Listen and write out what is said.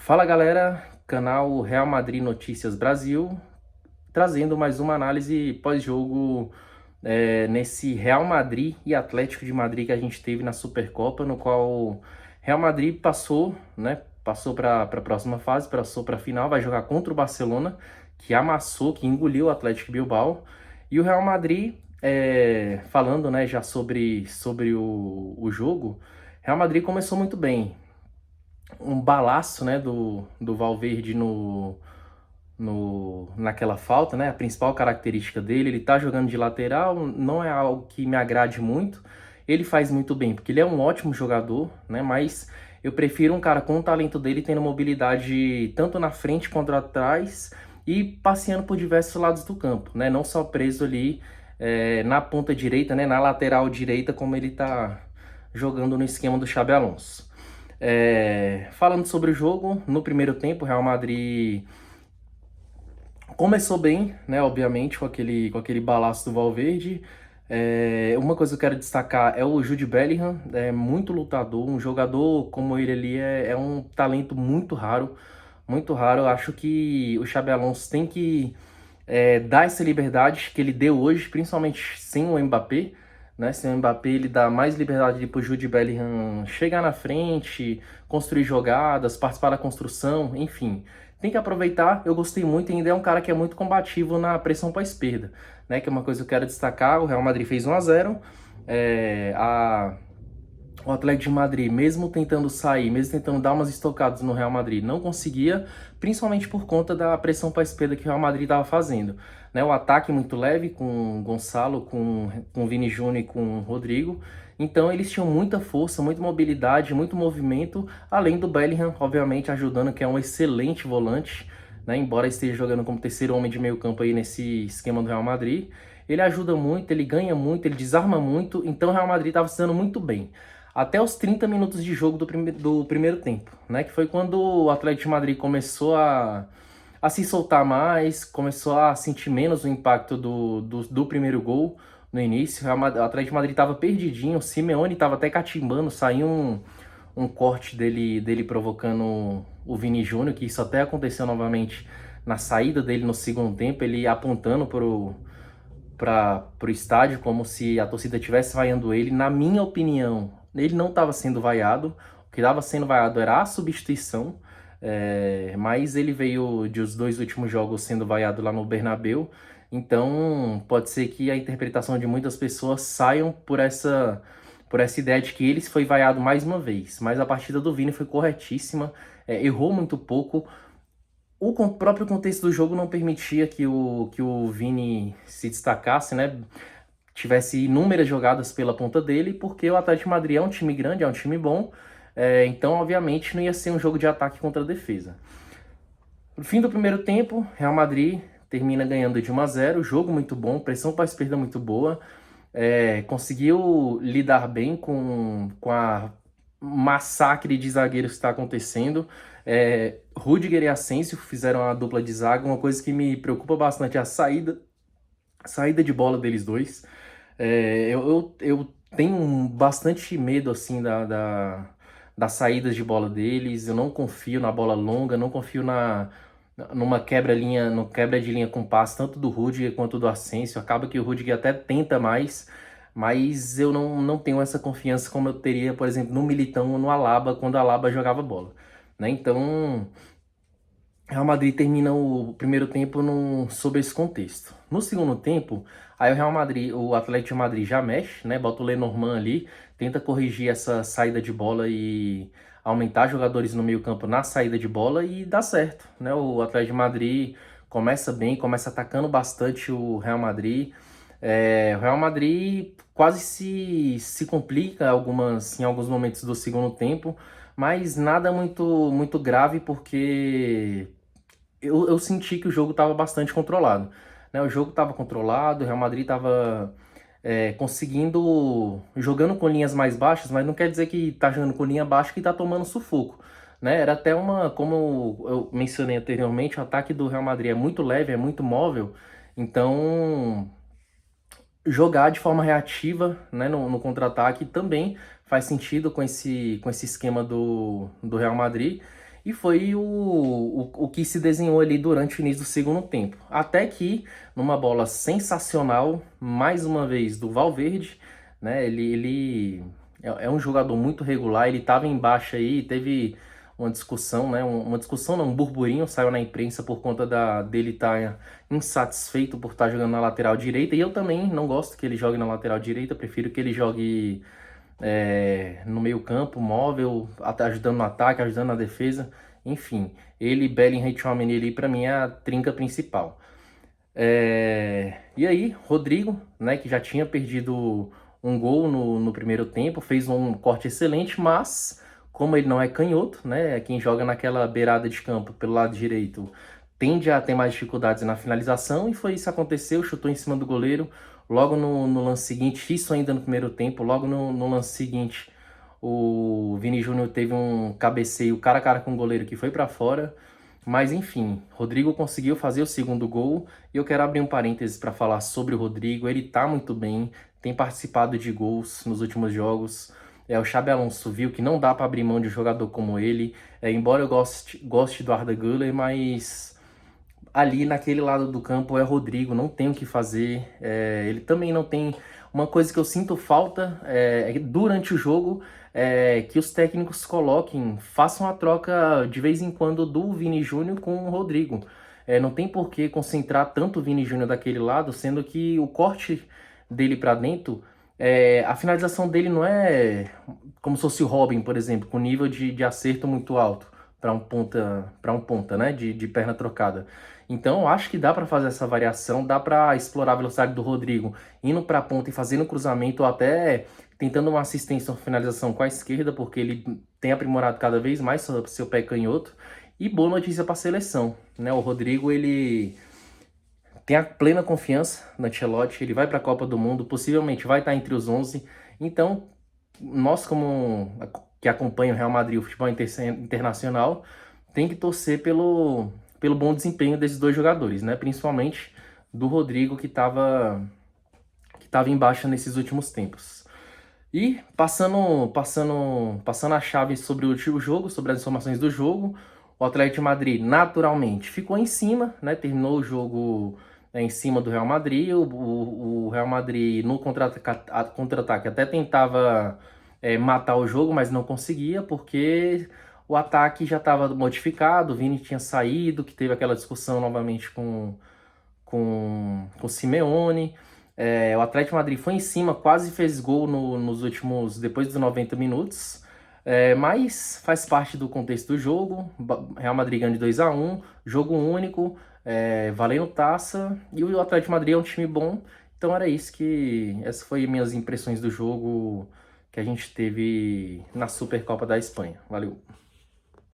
Fala galera, canal Real Madrid Notícias Brasil, trazendo mais uma análise pós-jogo nesse Real Madrid e Atlético de Madrid que a gente teve na Supercopa, no qual Real Madrid passou, né? Passou para a próxima fase, passou para a final, vai jogar contra o Barcelona, que amassou, que engoliu o Atlético Bilbao. E o Real Madrid, falando, né, já sobre o jogo, Real Madrid começou muito bem, um balaço, né, do Valverde naquela falta, né, a principal característica dele. Ele tá jogando de lateral, não é algo que me agrade muito. Ele faz muito bem, porque ele é um ótimo jogador, né, mas eu prefiro um cara com o talento dele tendo mobilidade tanto na frente quanto atrás e passeando por diversos lados do campo, né, não só preso ali na ponta direita, né, na lateral direita, como ele tá jogando no esquema do Xabi Alonso. Falando sobre o jogo, no primeiro tempo, o Real Madrid começou bem, né? Obviamente, com aquele balaço do Valverde. Uma coisa que eu quero destacar é o Jude Bellingham, é muito lutador, um jogador como ele ali é um talento muito raro, muito raro. Eu acho que o Xabi Alonso tem que dar essa liberdade que ele deu hoje, principalmente sem o Mbappé, né? Sem o Mbappé, ele dá mais liberdade para o Jude Bellingham chegar na frente, construir jogadas, participar da construção, enfim. Tem que aproveitar. Eu gostei muito, ainda é um cara que é muito combativo na pressão para a esquerda, né? Que é uma coisa que eu quero destacar. O Real Madrid fez 1-0. O Atlético de Madrid, mesmo tentando sair, mesmo tentando dar umas estocadas no Real Madrid, não conseguia, principalmente por conta da pressão para a esquerda que o Real Madrid estava fazendo, né? O ataque muito leve com Gonçalo, com Vini Júnior e com Rodrigo. Então eles tinham muita força, muita mobilidade, muito movimento, além do Bellingham, obviamente, ajudando, que é um excelente volante, né? Embora esteja jogando como terceiro homem de meio campo aí nesse esquema do Real Madrid. Ele ajuda muito, ele ganha muito, ele desarma muito, então o Real Madrid estava se dando muito bem até os 30 minutos de jogo do primeiro tempo, né? Que foi quando o Atlético de Madrid começou a se soltar mais, começou a sentir menos o impacto do primeiro gol no início. O Atlético de Madrid estava perdidinho, o Simeone estava até catimbando, saiu um corte dele provocando o Vini Júnior, que isso até aconteceu novamente na saída dele no segundo tempo, ele apontando para o estádio como se a torcida estivesse vaiando ele. Na minha opinião, ele não estava sendo vaiado. O que estava sendo vaiado era a substituição. Mas ele veio de os dois últimos jogos sendo vaiado lá no Bernabéu. Então pode ser que a interpretação de muitas pessoas saiam por essa ideia de que ele foi vaiado mais uma vez. Mas a partida do Vini foi corretíssima, errou muito pouco. O próprio contexto do jogo não permitia que o Vini se destacasse, né? Tivesse inúmeras jogadas pela ponta dele, porque o Atlético de Madrid é um time grande, é um time bom, então, obviamente, não ia ser um jogo de ataque contra a defesa. No fim do primeiro tempo, Real Madrid termina ganhando de 1-0, jogo muito bom, pressão para a esquerda muito boa, conseguiu lidar bem com a massacre de zagueiros que está acontecendo. Rudiger e Asensio fizeram a dupla de zaga. Uma coisa que me preocupa bastante é a saída de bola deles dois. Eu tenho bastante medo assim das saídas de bola deles. Eu não confio na bola longa, não confio numa quebra-linha, no quebra de linha com passe, tanto do Rudiger quanto do Asensio. Acaba que o Rudiger até tenta mais, mas eu não tenho essa confiança como eu teria, por exemplo, no Militão ou no Alaba, quando o Alaba jogava bola, né? Então, Real Madrid termina o primeiro tempo sob esse contexto. No segundo tempo, aí o Atlético de Madrid já mexe, né? Bota o Lenormand ali, tenta corrigir essa saída de bola e aumentar jogadores no meio-campo na saída de bola e dá certo, né? O Atlético de Madrid começa bem, começa atacando bastante o Real Madrid. O Real Madrid quase se complica em alguns momentos do segundo tempo, mas nada muito grave, porque eu senti que o jogo estava bastante controlado, né? O jogo estava controlado, o Real Madrid estava conseguindo, jogando com linhas mais baixas, mas não quer dizer que tá jogando com linha baixa que tá tomando sufoco, né? Era até como eu mencionei anteriormente, o ataque do Real Madrid é muito leve, é muito móvel, então jogar de forma reativa, né, no contra-ataque também faz sentido com esse esquema do Real Madrid. E foi o que se desenhou ali durante o início do segundo tempo. Até que, numa bola sensacional, mais uma vez, do Valverde, né? Ele é um jogador muito regular, ele estava embaixo aí, teve uma discussão, né? Uma discussão não, um burburinho saiu na imprensa por conta dele estar insatisfeito por estar jogando na lateral direita. E eu também não gosto que ele jogue na lateral direita, prefiro que ele jogue no meio campo, móvel, até ajudando no ataque, ajudando na defesa. Enfim, ele, Bellingham e Tchouaméni ali, para mim, é a trinca principal. E aí, Rodrigo, né, que já tinha perdido um gol no primeiro tempo, fez um corte excelente, mas como ele não é canhoto, né, quem joga naquela beirada de campo pelo lado direito tende a ter mais dificuldades na finalização, e foi isso que aconteceu, chutou em cima do goleiro, logo no lance seguinte, isso ainda no primeiro tempo, logo no lance seguinte, o Vini Júnior teve um cabeceio cara a cara com o goleiro que foi para fora. Mas enfim, Rodrigo conseguiu fazer o segundo gol, e eu quero abrir um parênteses para falar sobre o Rodrigo. Ele tá muito bem, tem participado de gols nos últimos jogos. O Xabi Alonso viu que não dá para abrir mão de um jogador como ele. Embora eu goste do Arda Güler, mas ali naquele lado do campo é Rodrigo, não tem o que fazer. Ele também não tem. Uma coisa que eu sinto falta durante o jogo que os técnicos coloquem, façam a troca de vez em quando do Vini Júnior com o Rodrigo. Não tem por que concentrar tanto o Vini Júnior daquele lado, sendo que o corte dele para dentro, a finalização dele não é como se fosse o Robin, por exemplo, com nível de acerto muito alto para um ponta, né, de perna trocada. Então, acho que dá para fazer essa variação, dá para explorar a velocidade do Rodrigo indo para a ponta e fazendo cruzamento, ou até tentando uma assistência ou finalização com a esquerda, porque ele tem aprimorado cada vez mais seu pé canhoto. E boa notícia para a seleção, né? O Rodrigo, ele tem a plena confiança no Ancelotti, ele vai para a Copa do Mundo, possivelmente vai estar entre os 11. Então, nós como que acompanha o Real Madrid, o futebol internacional, tem que torcer pelo bom desempenho desses dois jogadores, né? Principalmente do Rodrigo, que estava em baixa nesses últimos tempos. E passando a chave sobre o último jogo, sobre as informações do jogo, o Atlético de Madrid naturalmente ficou em cima, né? Terminou o jogo em cima do Real Madrid. O Real Madrid no contra-ataque até tentava matar o jogo, mas não conseguia, porque o ataque já estava modificado, o Vini tinha saído, que teve aquela discussão novamente com o Simeone. O Atlético de Madrid foi em cima, quase fez gol nos últimos, depois dos 90 minutos. Mas faz parte do contexto do jogo. Real Madrid ganha de 2-1, jogo único, valendo taça, e o Atlético de Madrid é um time bom. Então era isso essas foram minhas impressões do jogo que a gente teve na Supercopa da Espanha. Valeu!